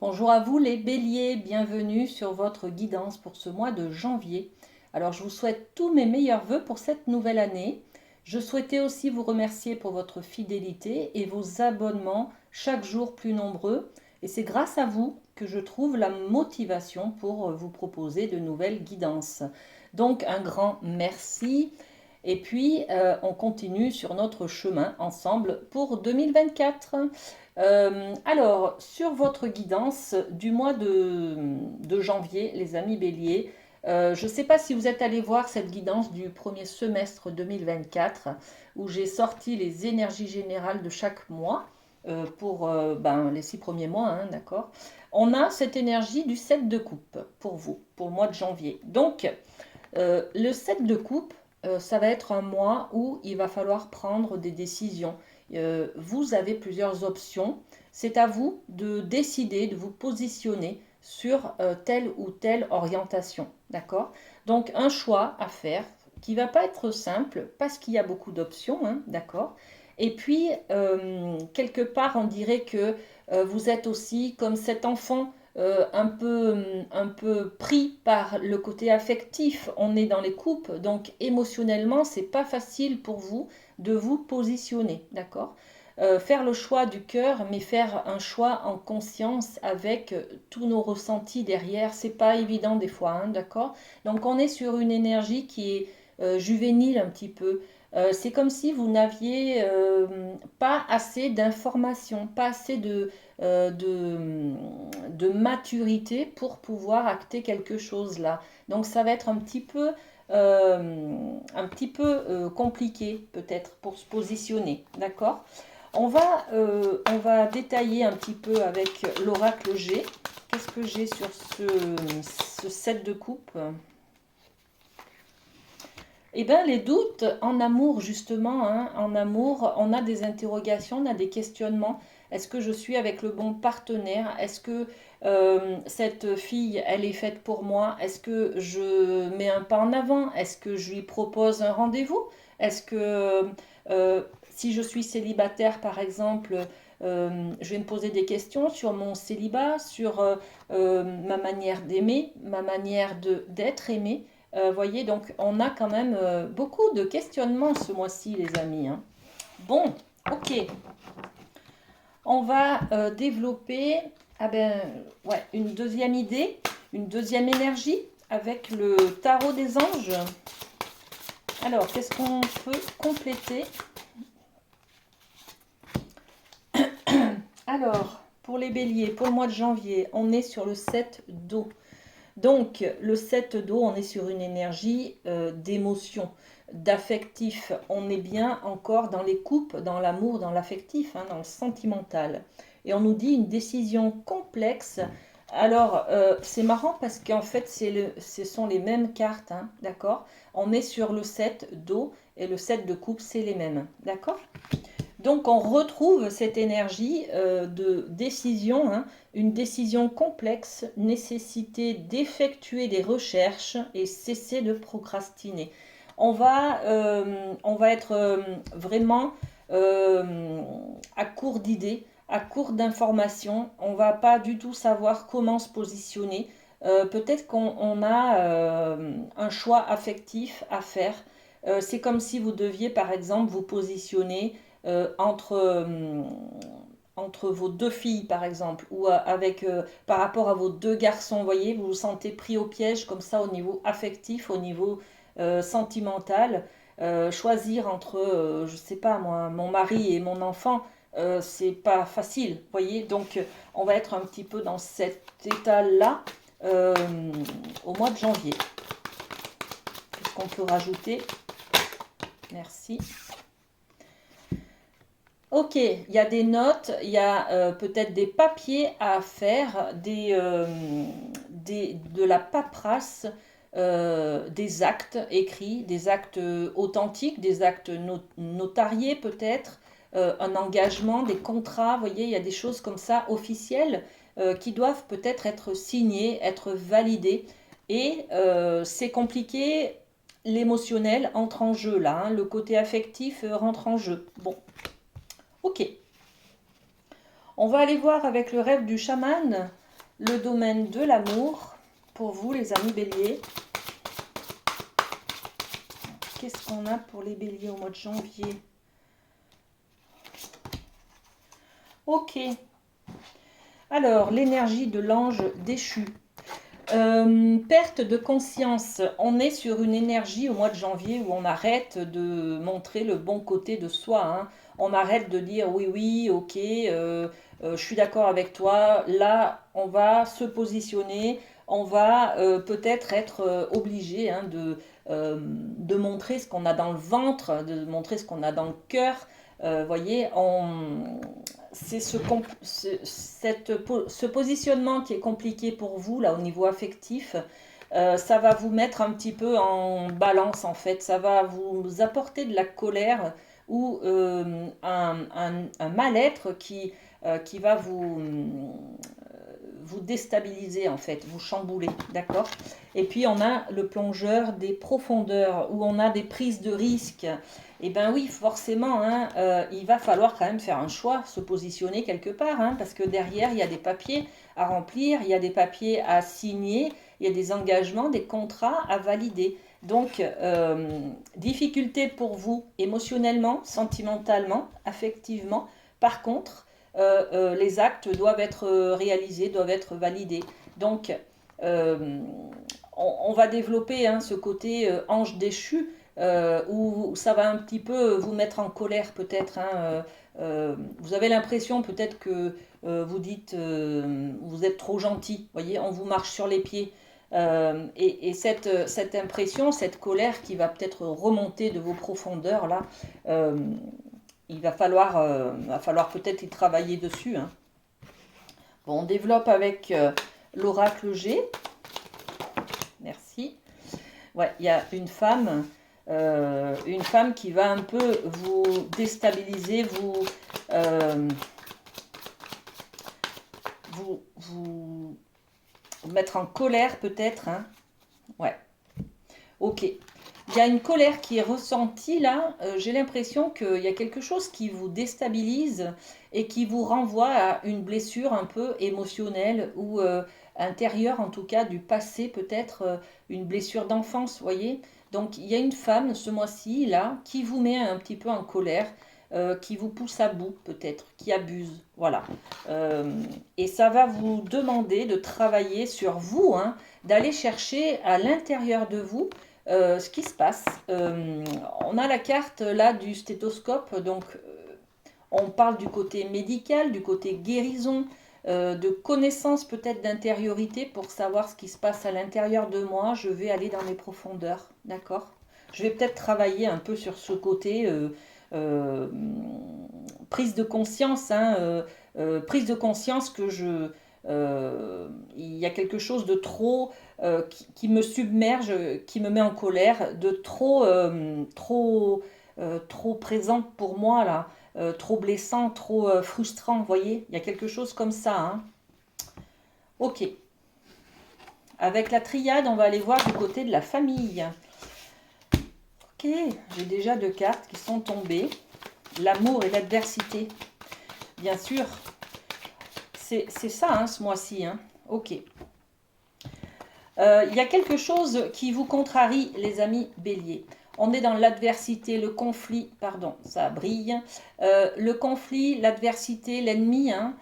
Bonjour à vous les béliers, bienvenue sur votre guidance pour ce mois de janvier. Alors je vous souhaite tous mes meilleurs vœux pour cette nouvelle année. Je souhaitais aussi vous remercier pour votre fidélité et vos abonnements chaque jour plus nombreux. Et c'est grâce à vous que je trouve la motivation pour vous proposer de nouvelles guidances. Donc un grand merci. Et puis, on continue sur notre chemin ensemble pour 2024. Alors, sur votre guidance du mois de janvier, les amis béliers, je ne sais pas si vous êtes allé voir cette guidance du premier semestre 2024, où j'ai sorti les énergies générales de chaque mois pour les 6 premiers mois, hein, d'accord. On a cette énergie du 7 de coupe pour vous, pour le mois de janvier. Donc, le 7 de coupe, ça va être un mois où il va falloir prendre des décisions. Vous avez plusieurs options. C'est à vous de décider, de vous positionner sur telle ou telle orientation. D'accord? Donc un choix à faire qui va pas être simple parce qu'il y a beaucoup d'options. Hein, d'accord? Et puis, quelque part, on dirait que vous êtes aussi comme cet enfant un peu pris par le côté affectif. On est dans les coupes, donc émotionnellement, c'est pas facile pour vous de vous positionner, d'accord? Faire le choix du cœur, mais faire un choix en conscience avec tous nos ressentis derrière, c'est pas évident des fois, hein, d'accord? Donc on est sur une énergie qui est juvénile un petit peu. C'est comme si vous n'aviez pas assez d'informations, pas assez de maturité pour pouvoir acter quelque chose là. Donc ça va être un petit peu compliqué peut-être pour se positionner, d'accord? On va détailler un petit peu avec l'oracle G. Qu'est-ce que j'ai sur ce set de coupe? Eh bien, les doutes en amour, justement, hein, en amour, on a des interrogations, on a des questionnements. Est-ce que je suis avec le bon partenaire? Est-ce que cette fille, elle est faite pour moi? Est-ce que je mets un pas en avant? Est-ce que je lui propose un rendez-vous? Est-ce que si je suis célibataire, par exemple, je vais me poser des questions sur mon célibat, sur ma manière d'aimer, ma manière d'être aimé. Voyez, donc on a quand même beaucoup de questionnements ce mois-ci, les amis. Hein. Bon, ok. On va développer une deuxième idée, une deuxième énergie avec le tarot des anges. Alors, qu'est-ce qu'on peut compléter? Alors, pour les béliers, pour le mois de janvier, on est sur le 7 d'eau. Donc, le 7 d'eau, on est sur une énergie d'émotion, d'affectif. On est bien encore dans les coupes, dans l'amour, dans l'affectif, hein, dans le sentimental. Et on nous dit une décision complexe. Alors, c'est marrant parce qu'en fait, ce sont les mêmes cartes, hein, d'accord? On est sur le 7 d'eau et le 7 de coupe, c'est les mêmes, d'accord? Donc on retrouve cette énergie de décision, hein, une décision complexe, nécessité d'effectuer des recherches et cesser de procrastiner. On va être vraiment à court d'idées, à court d'informations. On va pas du tout savoir comment se positionner. Peut-être qu'on a un choix affectif à faire. C'est comme si vous deviez, par exemple, vous positionner entre vos deux filles, par exemple, ou par rapport à vos deux garçons. Vous voyez, vous vous sentez pris au piège comme ça au niveau affectif, au niveau sentimental. Choisir entre, je sais pas moi, mon mari et mon enfant, c'est pas facile. Vous voyez, donc on va être un petit peu dans cet état-là euh, au mois de janvier. Qu'est-ce qu'on peut rajouter? Merci. Ok, il y a des notes, il y a peut-être des papiers à faire, de la paperasse, des actes écrits, des actes authentiques, des actes notariés peut-être, un engagement, des contrats, vous voyez, il y a des choses comme ça officielles qui doivent peut-être être signées, être validées. Et c'est compliqué, l'émotionnel entre en jeu là, hein, le côté affectif rentre en jeu. Bon, ok. On va aller voir avec le rêve du chaman. le domaine de l'amour pour vous, les amis béliers. Qu'est-ce qu'on a pour les béliers au mois de janvier? Ok. Alors, l'énergie de l'ange déchu. Perte de conscience. On est sur une énergie au mois de janvier où on arrête de montrer le bon côté de soi. Hein. On arrête de dire oui, oui, ok, je suis d'accord avec toi. Là, on va se positionner. On va peut-être être obligé hein, de montrer ce qu'on a dans le ventre, de montrer ce qu'on a dans le cœur. Voyez, c'est ce positionnement qui est compliqué pour vous, là, au niveau affectif. Ça va vous mettre un petit peu en balance, en fait. Ça va vous apporter de la colère ou un mal-être qui va vous déstabiliser, en fait, vous chambouler, d'accord? Et puis, on a le plongeur des profondeurs, où on a des prises de risques. Eh bien oui, forcément, hein, il va falloir quand même faire un choix, se positionner quelque part, hein, parce que derrière, il y a des papiers à remplir, il y a des papiers à signer, il y a des engagements, des contrats à valider. Donc, difficulté pour vous émotionnellement, sentimentalement, affectivement. Par contre, les actes doivent être réalisés, doivent être validés. Donc, on va développer hein, ce côté ange déchu, où ça va un petit peu vous mettre en colère peut-être. Hein, vous avez l'impression peut-être que vous dites vous êtes trop gentil, voyez, on vous marche sur les pieds. Et cette impression, cette colère qui va peut-être remonter de vos profondeurs là, il va falloir peut-être y travailler dessus. Hein. Bon, on développe avec l'oracle G. Merci. Ouais, il y a une femme qui va un peu vous déstabiliser, vous mettre en colère peut-être. Hein. Ouais. Ok. Il y a une colère qui est ressentie là. J'ai l'impression qu'il y a quelque chose qui vous déstabilise et qui vous renvoie à une blessure un peu émotionnelle ou intérieure en tout cas du passé peut-être, une blessure d'enfance, voyez. Donc il y a une femme ce mois-ci là qui vous met un petit peu en colère, qui vous pousse à bout peut-être, qui abuse, voilà. Et ça va vous demander de travailler sur vous, hein, d'aller chercher à l'intérieur de vous ce qui se passe. On a la carte là du stéthoscope, donc on parle du côté médical, du côté guérison, de connaissance peut-être d'intériorité pour savoir ce qui se passe à l'intérieur de moi. Je vais aller dans mes profondeurs, d'accord? Je vais peut-être travailler un peu sur ce côté euh, prise de conscience, hein, prise de conscience que il y a quelque chose de trop qui me submerge, qui me met en colère, de trop présent pour moi là, trop blessant, trop frustrant, vous voyez, il y a quelque chose comme ça. Hein. Ok. Avec la triade, on va aller voir du côté de la famille. Ok, j'ai déjà 2 cartes qui sont tombées. L'amour et l'adversité. Bien sûr, c'est ça hein, ce mois-ci. Hein. Ok. Il y a quelque chose qui vous contrarie, les amis béliers. On est dans l'adversité, le conflit, pardon, ça brille. Le conflit, l'adversité, l'ennemi. Hein.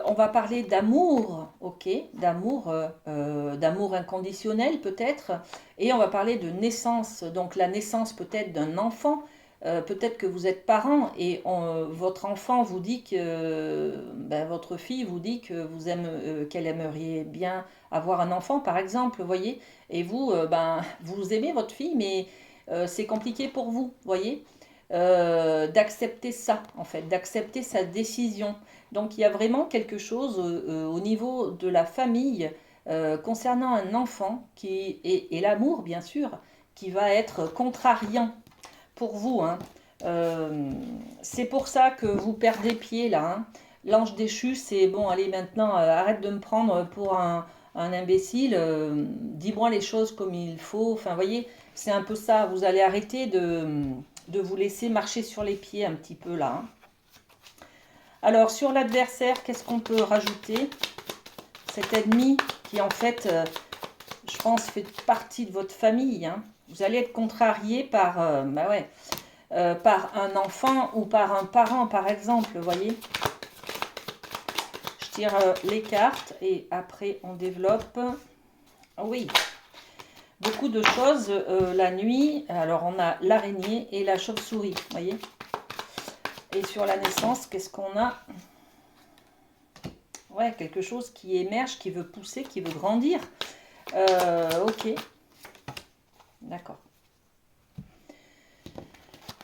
On va parler d'amour, ok, d'amour inconditionnel peut-être. Et on va parler de naissance, donc la naissance peut-être d'un enfant. Peut-être que vous êtes parent et votre enfant vous dit que, votre fille vous dit que qu'elle aimerait bien avoir un enfant par exemple, voyez, et vous, vous aimez votre fille, mais c'est compliqué pour vous, voyez, d'accepter ça en fait, d'accepter sa décision. Donc il y a vraiment quelque chose au niveau de la famille concernant un enfant et l'amour bien sûr, qui va être contrariant pour vous. Hein. C'est pour ça que vous perdez pied là. Hein. L'ange déchu, c'est bon, allez maintenant, arrête de me prendre pour un imbécile, dis-moi les choses comme il faut. Enfin, vous voyez, c'est un peu ça. Vous allez arrêter de vous laisser marcher sur les pieds un petit peu là. Hein. Alors, sur l'adversaire, qu'est-ce qu'on peut rajouter? cet ennemi qui en fait, je pense, fait partie de votre famille. Hein. Vous allez être contrarié par, bah ouais, par un enfant ou par un parent, par exemple, vous voyez. Je tire les cartes et après on développe. Oui, beaucoup de choses la nuit. Alors on a l'araignée et la chauve-souris, vous voyez. Et sur la naissance, qu'est-ce qu'on a? Ouais, quelque chose qui émerge, qui veut pousser, qui veut grandir. Ok. D'accord.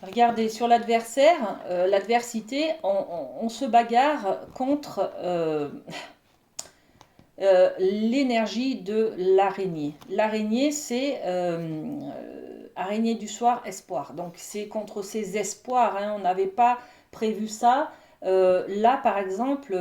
Regardez, sur l'adversaire, l'adversité, on se bagarre contre l'énergie de l'araignée. L'araignée, c'est araignée du soir, espoir. Donc c'est contre ces espoirs. Hein. On n'avait pas prévu ça. Là, par exemple,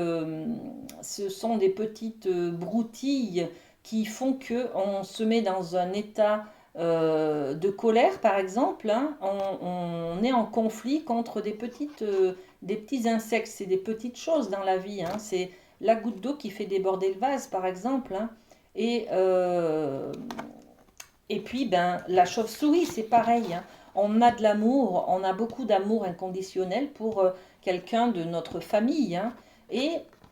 ce sont des petites broutilles qui font que on se met dans un état de colère, par exemple. Hein. On est en conflit contre des petits insectes. C'est des petites choses dans la vie. Hein. C'est la goutte d'eau qui fait déborder le vase, par exemple. Hein. Et, et puis, ben, la chauve-souris, c'est pareil. Hein. On a de l'amour, on a beaucoup d'amour inconditionnel pour quelqu'un de notre famille. Hein. Et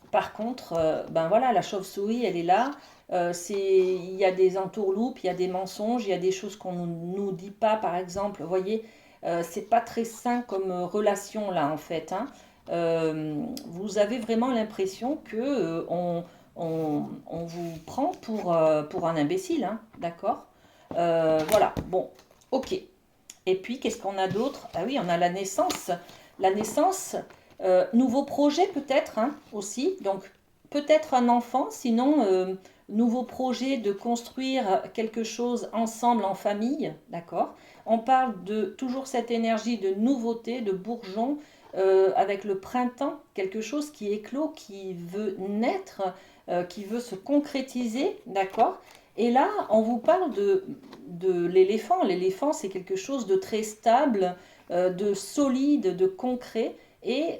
par contre, ben voilà, la chauve-souris, elle est là. Il y a des entourloupes, il y a des mensonges, il y a des choses qu'on ne nous dit pas, par exemple. Vous voyez, c'est pas très sain comme relation là, en fait. Hein. Vous avez vraiment l'impression que on vous prend pour un imbécile, hein, d'accord. Voilà, bon, ok. Et puis, qu'est-ce qu'on a d'autre? Ah oui, on a la naissance. La naissance, nouveau projet peut-être hein, aussi. Donc, peut-être un enfant, sinon, nouveau projet de construire quelque chose ensemble en famille, d'accord. On parle de toujours cette énergie de nouveauté, de bourgeon, avec le printemps, quelque chose qui éclot, qui veut naître, qui veut se concrétiser, d'accord. Et là, on vous parle de l'éléphant. L'éléphant, c'est quelque chose de très stable, de solide, de concret, et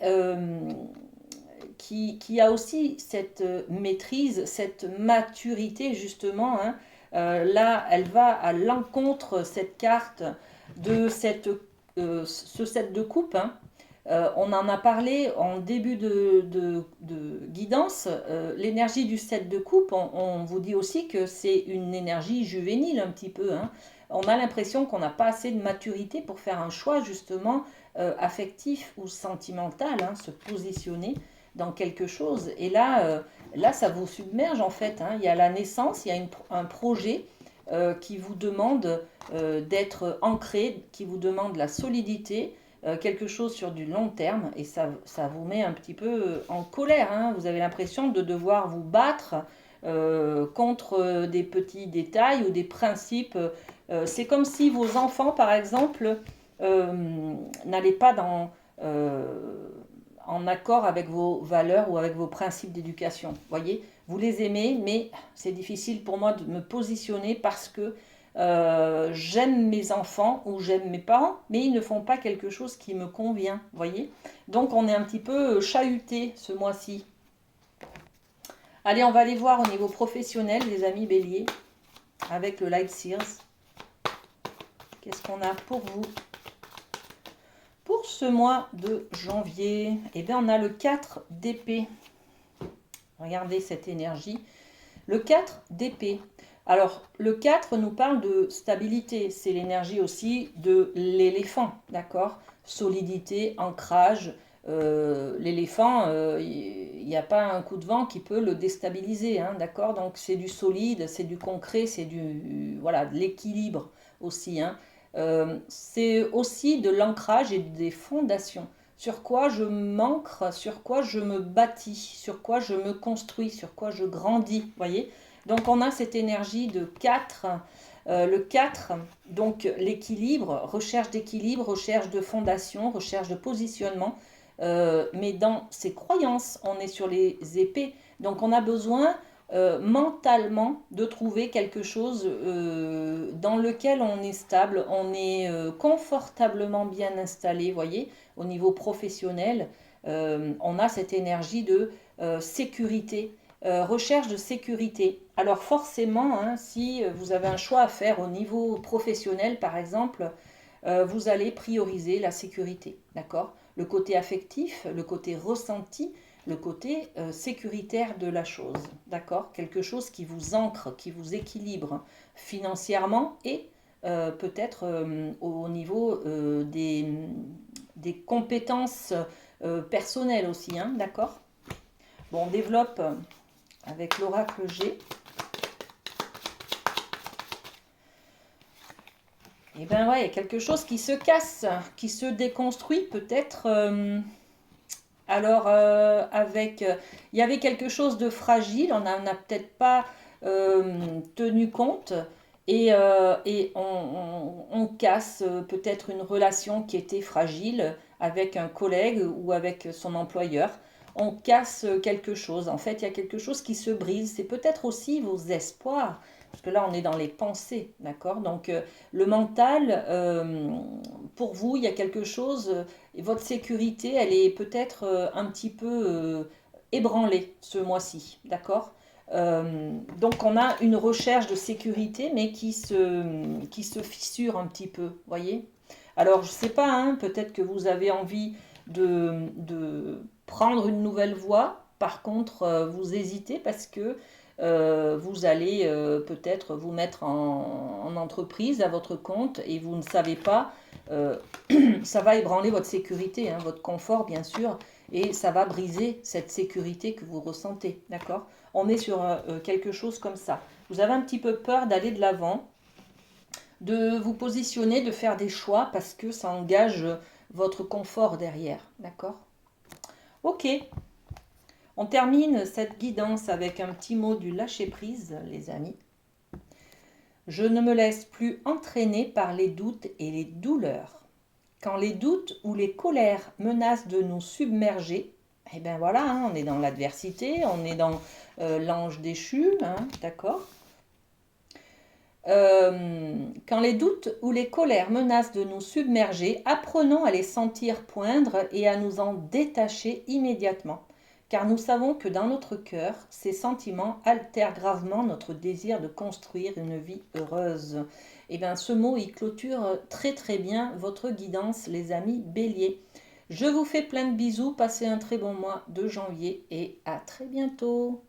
qui a aussi cette maîtrise, cette maturité, justement. Hein. Là, elle va à l'encontre, cette carte, de ce set de coupe. Hein. On en a parlé en début de guidance. L'énergie du 7 de coupe, on vous dit aussi que c'est une énergie juvénile un petit peu. Hein. On a l'impression qu'on n'a pas assez de maturité pour faire un choix justement affectif ou sentimental, hein, se positionner dans quelque chose. Et là, là ça vous submerge en fait. Hein. Il y a la naissance, il y a un projet qui vous demande d'être ancré, qui vous demande la solidité, quelque chose sur du long terme, et ça vous met un petit peu en colère. Hein. Vous avez l'impression de devoir vous battre contre des petits détails ou des principes. C'est comme si vos enfants, par exemple, n'allaient pas en accord avec vos valeurs ou avec vos principes d'éducation. Voyez, vous les aimez, mais c'est difficile pour moi de me positionner parce que j'aime mes enfants ou j'aime mes parents, mais ils ne font pas quelque chose qui me convient, voyez. Donc on est un petit peu chahuté ce mois-ci. Allez, on va aller voir au niveau professionnel, les amis béliers, avec le Light Sears. Qu'est-ce qu'on a pour vous pour ce mois de janvier? Eh bien, on a le 4 d'épée. Regardez cette énergie. Le 4 d'épée. Alors, le 4 nous parle de stabilité. C'est l'énergie aussi de l'éléphant, d'accord? Solidité, ancrage. L'éléphant, il n'y a pas un coup de vent qui peut le déstabiliser, hein, d'accord? Donc, c'est du solide, c'est du concret, c'est voilà, de l'équilibre aussi, hein. C'est aussi de l'ancrage et des fondations. Sur quoi je m'ancre, sur quoi je me bâtis, sur quoi je me construis, sur quoi je grandis, voyez? Donc on a cette énergie de 4, le 4, donc l'équilibre, recherche d'équilibre, recherche de fondation, recherche de positionnement, mais dans ses croyances, on est sur les épées, donc on a besoin mentalement de trouver quelque chose dans lequel on est stable, on est confortablement bien installé, voyez, au niveau professionnel, on a cette énergie de sécurité. recherche de sécurité. Alors forcément, hein, si vous avez un choix à faire au niveau professionnel, par exemple, vous allez prioriser la sécurité, d'accord? Le côté affectif, le côté ressenti, le côté sécuritaire de la chose, d'accord? Quelque chose qui vous ancre, qui vous équilibre financièrement et peut-être au niveau des compétences personnelles aussi, hein, d'accord? Bon, on développe avec l'oracle G. Et ben ouais, il y a quelque chose qui se casse, qui se déconstruit peut-être. Il y avait quelque chose de fragile, on n'en a peut-être pas tenu compte et on casse peut-être une relation qui était fragile avec un collègue ou avec son employeur. On casse quelque chose. En fait, il y a quelque chose qui se brise. C'est peut-être aussi vos espoirs. Parce que là, on est dans les pensées, d'accord? Donc, le mental, pour vous, il y a quelque chose, et votre sécurité, elle est peut-être un petit peu ébranlée ce mois-ci, d'accord? Donc on a une recherche de sécurité, mais qui se fissure un petit peu, voyez? Alors je sais pas, hein, peut-être que vous avez envie de prendre une nouvelle voie. Par contre, vous hésitez parce que vous allez peut-être vous mettre en entreprise à votre compte et vous ne savez pas, euh, ça va ébranler votre sécurité, hein, votre confort bien sûr, et ça va briser cette sécurité que vous ressentez, d'accord? On est sur quelque chose comme ça. Vous avez un petit peu peur d'aller de l'avant, de vous positionner, de faire des choix parce que ça engage votre confort derrière, d'accord? Ok, on termine cette guidance avec un petit mot du lâcher-prise, les amis. Je ne me laisse plus entraîner par les doutes et les douleurs. Quand les doutes ou les colères menacent de nous submerger, eh bien voilà, hein, on est dans l'adversité, on est dans l'ange déchu, hein, d'accord? Quand les doutes ou les colères menacent de nous submerger, apprenons à les sentir poindre et à nous en détacher immédiatement, car nous savons que dans notre cœur, ces sentiments altèrent gravement notre désir de construire une vie heureuse. Et bien ce mot, il clôture très très bien votre guidance, les amis béliers. Je vous fais plein de bisous, passez un très bon mois de janvier et à très bientôt.